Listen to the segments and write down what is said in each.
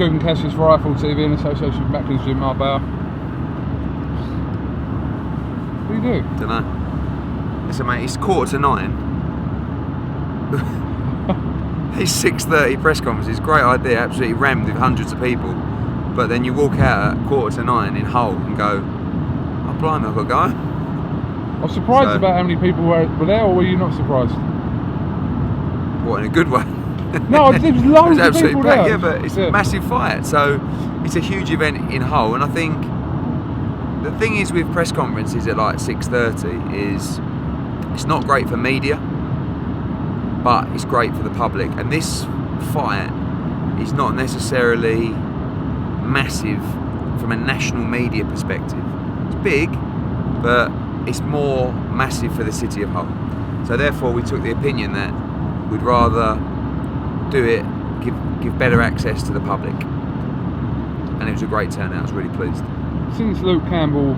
KUGAN CASSIUS for Rifle TV in association with Macklin's Gym Marbella. What do you do? Don't know. Listen, mate, it's 8:45. These 6:30 press conferences, great idea, absolutely rammed with hundreds of people. But then you walk out at 8:45 in Hull and go, oh, blimey, I've got to go. I was surprised about how many people were there, or were you not surprised? What, in a good way? No, there was loads of people there. Yeah, but it's a massive fight, so it's a huge event in Hull. And I think the thing is with press conferences at like 6:30 is it's not great for media, but it's great for the public. And this fight is not necessarily massive from a national media perspective. It's big, but it's more massive for the city of Hull. So therefore we took the opinion that we'd rather do it, give better access to the public. And it was a great turnout, I was really pleased. Since Luke Campbell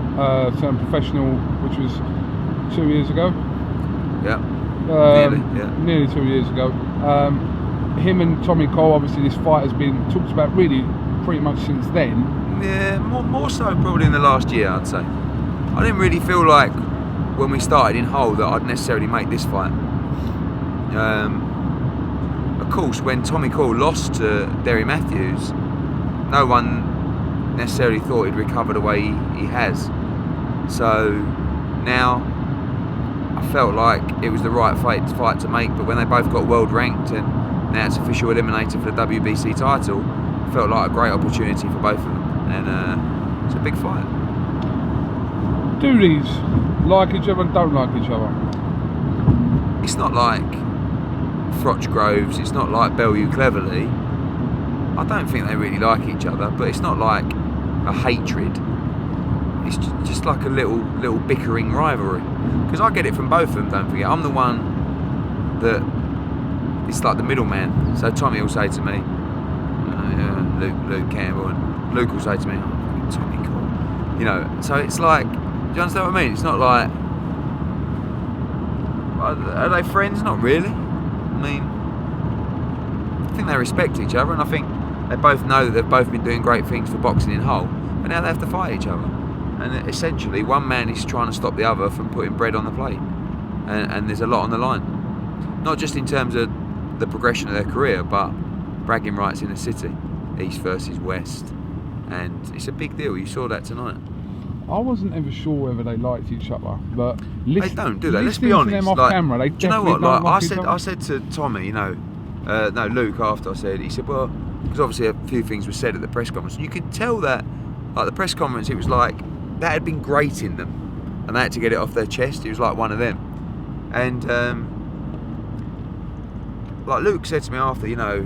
turned professional, which was 2 years ago? Yeah, nearly 2 years ago. Him and Tommy Coyle, obviously this fight has been talked about really pretty much since then. Yeah, more so probably in the last year, I'd say. I didn't really feel like when we started in Hull that I'd necessarily make this fight. Of course, when Tommy Coyle lost to Derry Matthews, no one necessarily thought he'd recover the way he has. So now I felt like it was the right fight to make, but when they both got world ranked and now it's official eliminator for the WBC title, it felt like a great opportunity for both of them, and it's a big fight. Do these like each other and don't like each other? It's not like Froch Groves, it's not like Bellew Cleverley. I don't think they really like each other, but it's not like a hatred. It's just like a little bickering rivalry. Because I get it from both of them, don't forget. I'm the one that it's like the middleman. So Tommy will say to me, Luke Campbell, and Luke will say to me, oh, Tommy Coyle. You know, so it's like, do you understand what I mean? It's not like, are they friends? Not really. I mean, I think they respect each other, and I think they both know that they've both been doing great things for boxing in Hull, but now they have to fight each other. And essentially, one man is trying to stop the other from putting bread on the plate. And there's a lot on the line. Not just in terms of the progression of their career, but bragging rights in the city. East versus West. And it's a big deal. You saw that tonight. I wasn't ever sure whether they liked each other, but they don't, do they? Let's be honest. Them off like, camera, they do you know what? Like I said to Tommy, Luke after he said, well, because obviously a few things were said at the press conference. You could tell that, like the press conference, it was like that had been grating them, and they had to get it off their chest. It was like one of them. And like Luke said to me after, oh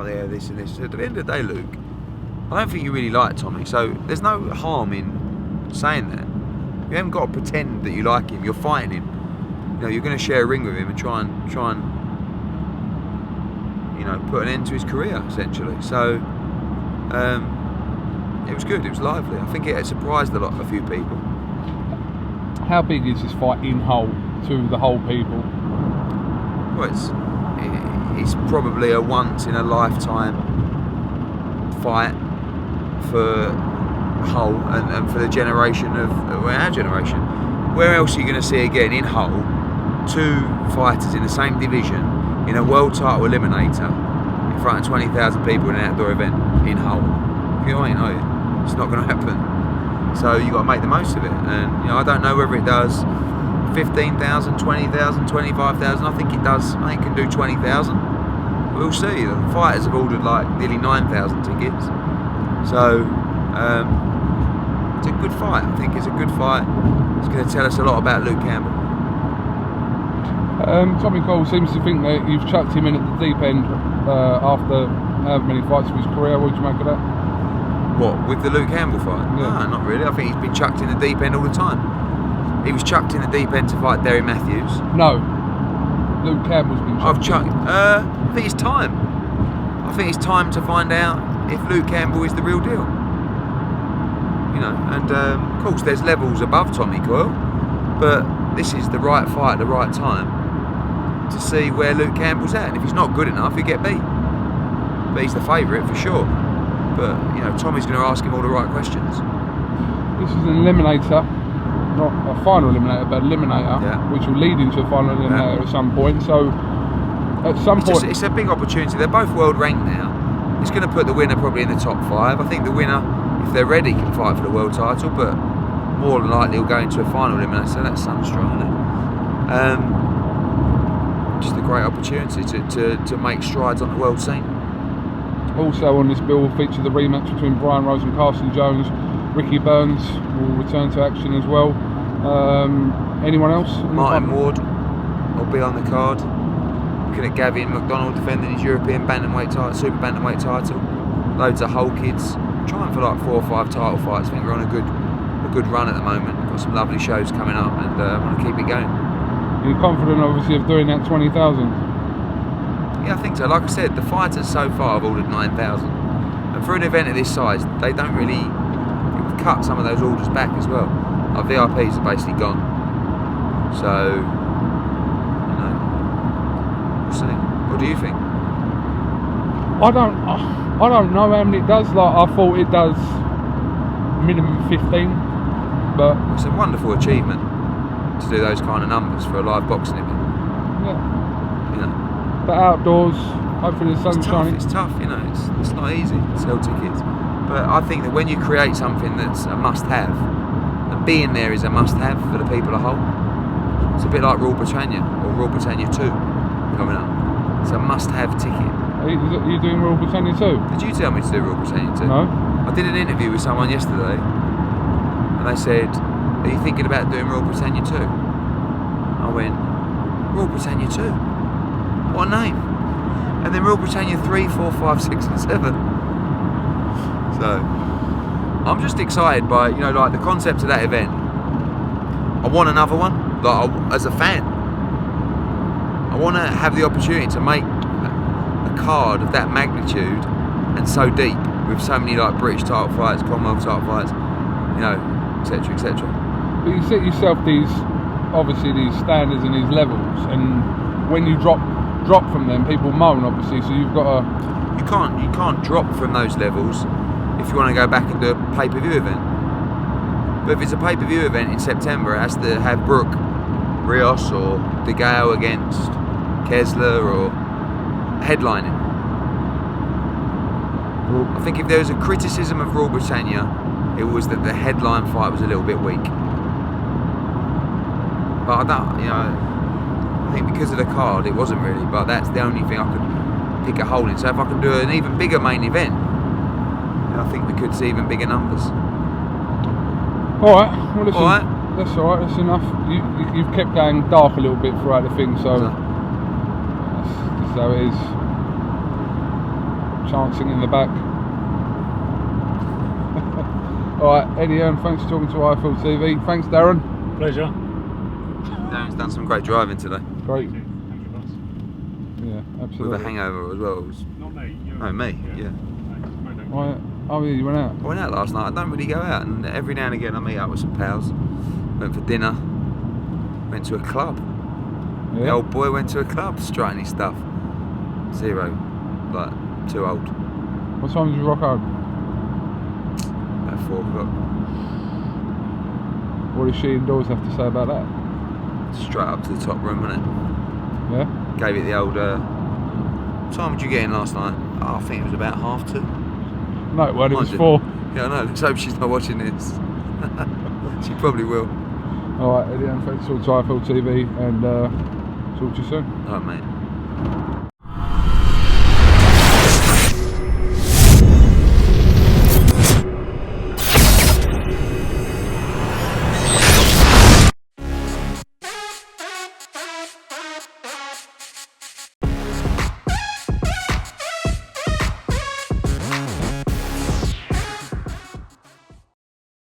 yeah, this and this. At the end of the day, Luke, I don't think you really like Tommy, so there's no harm in saying that. You haven't got to pretend that you like him. You're fighting him. You're going to share a ring with him and try and put an end to his career essentially. So it was good. It was lively. I think it had surprised a few people. How big is this fight in Hull to the Hull people? Well, it's probably a once in a lifetime fight for Hull and for the generation of our generation. Where else are you going to see again in Hull two fighters in the same division in a world title eliminator in front of 20,000 people in an outdoor event in Hull? You ain't, are you? It's not going to happen. So you got to make the most of it. And I don't know whether it does 15,000, 20,000, 25,000. I think it does. I think it can do 20,000. We'll see. The fighters have ordered like nearly 9,000 tickets. So it's a good fight. I think it's a good fight. It's going to tell us a lot about Luke Campbell. Tommy Coyle seems to think that you've chucked him in at the deep end after however many fights of his career. What do you make of that? What, with the Luke Campbell fight? Yeah. No, not really. I think he's been chucked in the deep end all the time. He was chucked in the deep end to fight Derry Matthews. No, Luke Campbell's been chucked. I think it's time. I think it's time to find out if Luke Campbell is the real deal. And of course there's levels above Tommy Coyle, but this is the right fight at the right time to see where Luke Campbell's at. And if he's not good enough, he'll get beat. But he's the favourite for sure. But you know, Tommy's going to ask him all the right questions. This is an eliminator, not a final eliminator, but eliminator, which will lead into a final eliminator at some point. So at some point, it's a big opportunity. They're both world ranked now. It's going to put the winner probably in the top 5. I think the winner, if they're ready, can fight for the world title, but more than likely will go into a final eliminator. So that's something strong, isn't it? Just a great opportunity to make strides on the world scene. Also on this bill will feature the rematch between Brian Rose and Carson Jones. Ricky Burns will return to action as well. Anyone else? Martin Ward will be on the card. Looking at Gavin McDonald defending his European bantamweight title, super bantamweight title. Loads of Hull kids trying for like 4 or 5 title fights. I think we're on a good run at the moment. Got some lovely shows coming up, and I want to keep it going. You're confident, obviously, of doing that 20,000? Yeah, I think so. Like I said, the fighters so far have ordered 9,000, and for an event of this size, they don't really. We've cut some of those orders back as well. Our VIPs are basically gone. So. What do you think? I don't know how many it does. Like I thought it does minimum 15, but it's a wonderful achievement to do those kind of numbers for a live boxing event. Yeah. You know. But outdoors, hopefully the sun's shining. It's tough. You know, it's not easy to sell tickets. But I think that when you create something that's a must-have, and being there is a must-have for the people of Hull. It's a bit like Royal Britannia or Royal Britannia 2 coming up. It's a must-have ticket. Are you doing Royal Britannia too? Did you tell me to do Royal Britannia too? No. I did an interview with someone yesterday, and they said, "Are you thinking about doing Royal Britannia too?" I went, "Royal Britannia 2? What a name!" And then Royal Britannia 3, 4, 5, 6, and 7. So I'm just excited by like the concept of that event. I want another one. Like as a fan. I want to have the opportunity to make a card of that magnitude and so deep with so many like British title fights, Commonwealth title fights, etc., etc. But you set yourself these standards and these levels, and when you drop from them, people moan obviously. So you've got to. You can't drop from those levels if you want to go back and do a pay-per-view event. But if it's a pay-per-view event in September, it has to have Brooke, Rios, or De Gale against Kessler or headlining. I think if there was a criticism of Royal Britannia, it was that the headline fight was a little bit weak. But I think because of the card, it wasn't really. But that's the only thing I could pick a hole in. So if I can do an even bigger main event, I think we could see even bigger numbers. All right. Well, listen. All right. That's all right. That's enough. You've kept going dark a little bit throughout the thing, so that's how it is. Chancing in the back. All right, Eddie Hearn, thanks for talking to IFL TV. Thanks, Darren. Pleasure. Darren's done some great driving today. Great. Yeah, absolutely. With a hangover as well. Not me. No, me. Yeah. Right. Oh yeah, you went out? I went out last night. I don't really go out, and every now and again I meet up with some pals. Went for dinner. Went to a club. Yeah. The old boy went to a club, strutting his stuff. 0, like too old. What time did you rock home? About 4 o'clock. What does she indoors have to say about that? Straight up to the top room, wasn't it? Yeah. Gave it the old. What time did you get in last night? Oh, I think it was about 2:30. No, it wasn't. It was 4. Yeah, I know. Let's hope she's not watching this. She probably will. All right, Eddie, thanks for talking to IFL TV, and talk to you soon. All right, mate.